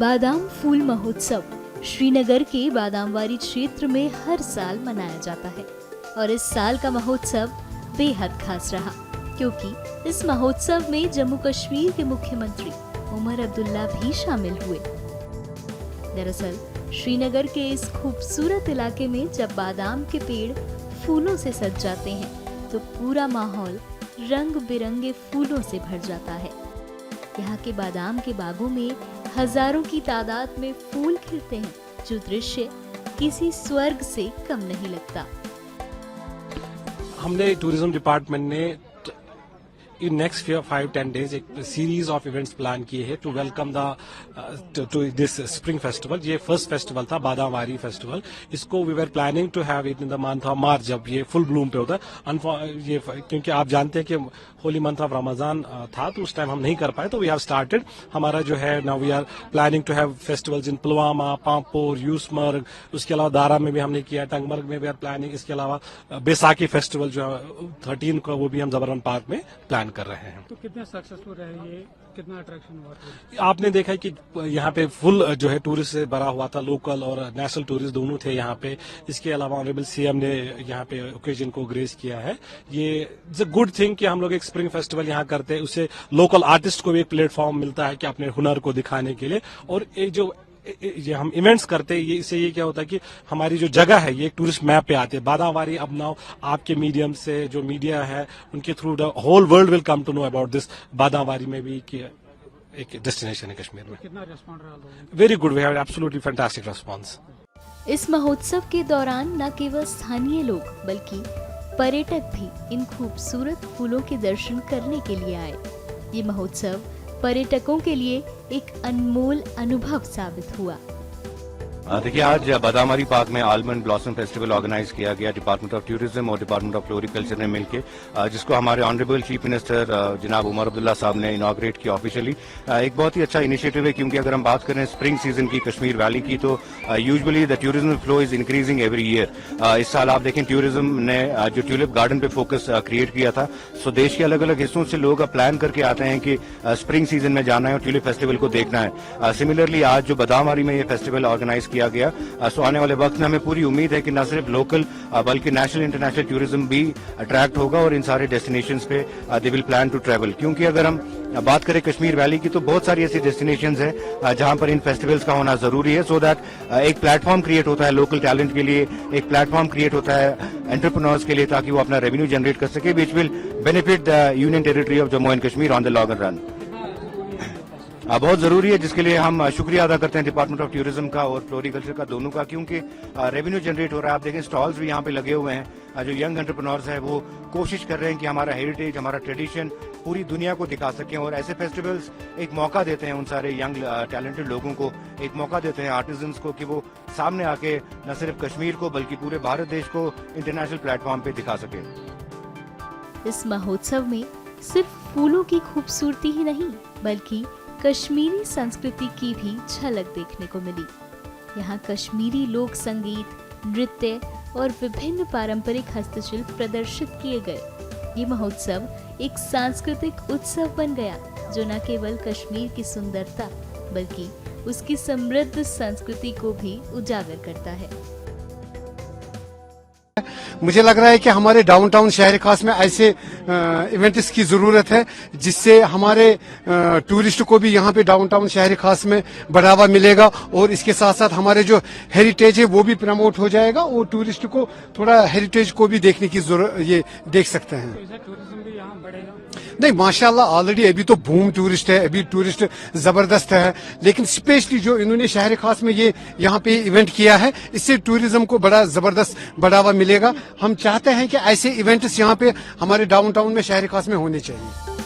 बादाम फूल महोत्सव श्रीनगर के बादामवारी क्षेत्र में हर साल मनाया जाता है और इस साल का महोत्सव बेहद खास रहा क्योंकि इस महोत्सव में जम्मू कश्मीर के मुख्यमंत्री उमर अब्दुल्ला भी शामिल हुए। दरअसल श्रीनगर के इस खूबसूरत इलाके में जब बादाम के पेड़ फूलों से सज जाते हैं तो पूरा माहौल रंग बिरंगे फूलों से भर जाता है। यहाँ के बादाम के बागों में हजारों की तादाद में फूल खिलते हैं जो दृश्य किसी स्वर्ग से कम नहीं लगता। हमने टूरिज्म डिपार्टमेंट ने इन नेक्स्ट 5-10 डेज एक सीरीज ऑफ इवेंट्स प्लान किए हैं to welcome to this spring festival. ये फर्स्ट फेस्टिवल था बादामवारी फेस्टिवल। इसको we were planning to have it in the month of March जब ये फुल ब्लूम पे होता है। ये क्योंकि आप जानते हैं कि होली मंथ ऑफ रमजान था तो उस टाइम हम नहीं कर पाए, तो वी हैव स्टार्टेड हमारा जो है now we are planning to have festivals in Pulwama, Pampore, Yusmarg, उसके अलावा दारा में भी हमने किया, टंगमर्ग में भी आर प्लानिंग। इसके अलावा बैसाखी फेस्टिवल जो है 13 को वो भी हम जबरन पार्क में प्लान कर रहे हैं। तो कितने सक्सेसफुल रहे ये, कितना अट्रैक्शन हुआ? आपने देखा कि यहाँ पे फुल जो है टूरिस्ट से भरा हुआ था, लोकल और नेशनल टूरिस्ट दोनों थे यहाँ पे। इसके अलावा ऑनरेबल सीएम ने यहाँ पे ओकेजन को ग्रेस किया है। ये इट्स अ गुड थिंग कि हम लोग एक स्प्रिंग फेस्टिवल यहाँ करते हैं, उससे लोकल आर्टिस्ट को भी एक प्लेटफॉर्म मिलता है कि अपने हुनर को दिखाने के लिए। और एक जो ये हम इवेंट्स करते हैं, ये इससे ये क्या होता है कि हमारी जो जगह है ये एक टूरिस्ट मैप पे आती है। बादामवारी अब नाउ आपके मीडियम से जो मीडिया है उनके through the whole world will come to know about this बादामवारी में भी कि एक डेस्टिनेशन है कश्मीर में। कितना रिस्पॉन्ड रहा? Very good, we have absolutely fantastic response. इस महोत्सव के दौरान न केवल स्थानीय लोग बल्कि पर्यटक भी इन खूबसूरत फूलों के दर्शन करने के लिए आए। ये महोत्सव पर्यटकों के लिए एक अनमोल अनुभव साबित हुआ। देखिए, आज बादामवारी पार्क में आलमंड ब्लॉसम फेस्टिवल ऑर्गेनाइज किया गया डिपार्टमेंट ऑफ टूरिज्म और डिपार्टमेंट ऑफ फ्लोरिकल्चर ने मिलकर, जिसको हमारे ऑनरेबल चीफ मिनिस्टर जनाब उमर अब्दुल्ला साहब ने इनॉग्रेट किया ऑफिशियली। एक बहुत ही अच्छा इनिशिएटिव है क्योंकि अगर हम बात करें स्प्रिंग सीजन की कश्मीर वैली की तो usually the tourism flow is increasing every year. इस साल आप देखें टूरिज्म ने जो ट्यूलिप गार्डन पे फोकस क्रिएट किया था, सो देश के अलग अलग हिस्सों से लोग प्लान करके आते हैं कि स्प्रिंग सीजन में जाना है और ट्यूलिप फेस्टिवल को देखना है। सिमिलरली आज जो बादामवारी में ये फेस्टिवल ऑर्गेनाइज किया गया, आने वाले वक्त में हमें पूरी उम्मीद है कि न सिर्फ लोकल बल्कि नेशनल इंटरनेशनल टूरिज्म भी अट्रैक्ट होगा और इन सारे डेस्टिनेशंस पे they will plan to travel. क्योंकि अगर हम बात करें कश्मीर वैली की तो बहुत सारी ऐसी डेस्टिनेशंस हैं जहां पर इन फेस्टिवल्स का होना जरूरी है, सो दैट एक प्लेटफॉर्म क्रिएट होता है लोकल टैलेंट के लिए, एक प्लेटफॉर्म क्रिएट होता है एंटरप्रेन्योर्स के लिए ताकि वो अपना रेवेन्यू जनरेट कर सके, which will benefit the union territory of Jammu and Kashmir on the long run. बहुत जरूरी है, जिसके लिए हम शुक्रिया अदा करते हैं डिपार्टमेंट ऑफ टूरिज्म का और फ्लोरिकल्चर का दोनों का, क्योंकि रेवेन्यू जनरेट हो रहा है। आप देखें स्टॉल्स भी यहाँ पे लगे हुए हैं। जो यंग एंटरप्रेन्योर्स हैं वो कोशिश कर रहे हैं कि हमारा हेरिटेज, हमारा ट्रेडिशन पूरी दुनिया को दिखा सकें और ऐसे फेस्टिवल्स एक मौका देते हैं उन सारे यंग टैलेंटेड लोगों को, एक मौका देते हैं आर्टिजन्स को कि वो सामने आके न सिर्फ कश्मीर को बल्कि पूरे भारत देश को इंटरनेशनल प्लेटफॉर्म पे दिखा सके। इस महोत्सव में सिर्फ फूलों की खूबसूरती ही नहीं बल्कि कश्मीरी संस्कृति की भी झलक देखने को मिली। यहाँ कश्मीरी लोक संगीत, नृत्य और विभिन्न पारंपरिक हस्तशिल्प प्रदर्शित किए गए। ये महोत्सव एक सांस्कृतिक उत्सव बन गया जो न केवल कश्मीर की सुंदरता बल्कि उसकी समृद्ध संस्कृति को भी उजागर करता है। मुझे लग रहा है कि हमारे डाउनटाउन शहर खास में ऐसे इवेंट्स की जरूरत है जिससे हमारे टूरिस्ट को भी यहाँ पे डाउनटाउन शहर खास में बढ़ावा मिलेगा और इसके साथ साथ हमारे जो हेरिटेज है वो भी प्रमोट हो जाएगा और टूरिस्ट को थोड़ा हेरिटेज को भी देखने की जरूरत, ये देख सकते हैं। टूरिज्म भी यहाँ बढ़ेगा? नहीं, माशाल्लाह ऑलरेडी अभी तो बूम टूरिस्ट है, अभी टूरिस्ट जबरदस्त है, लेकिन स्पेशली जो इन्होंने शहर खास में ये यहाँ पे इवेंट किया है इससे टूरिज्म को बड़ा जबरदस्त बढ़ावा मिलेगा। हम चाहते हैं कि ऐसे इवेंट्स यहाँ पे हमारे डाउनटाउन में शहर खास में होने चाहिए।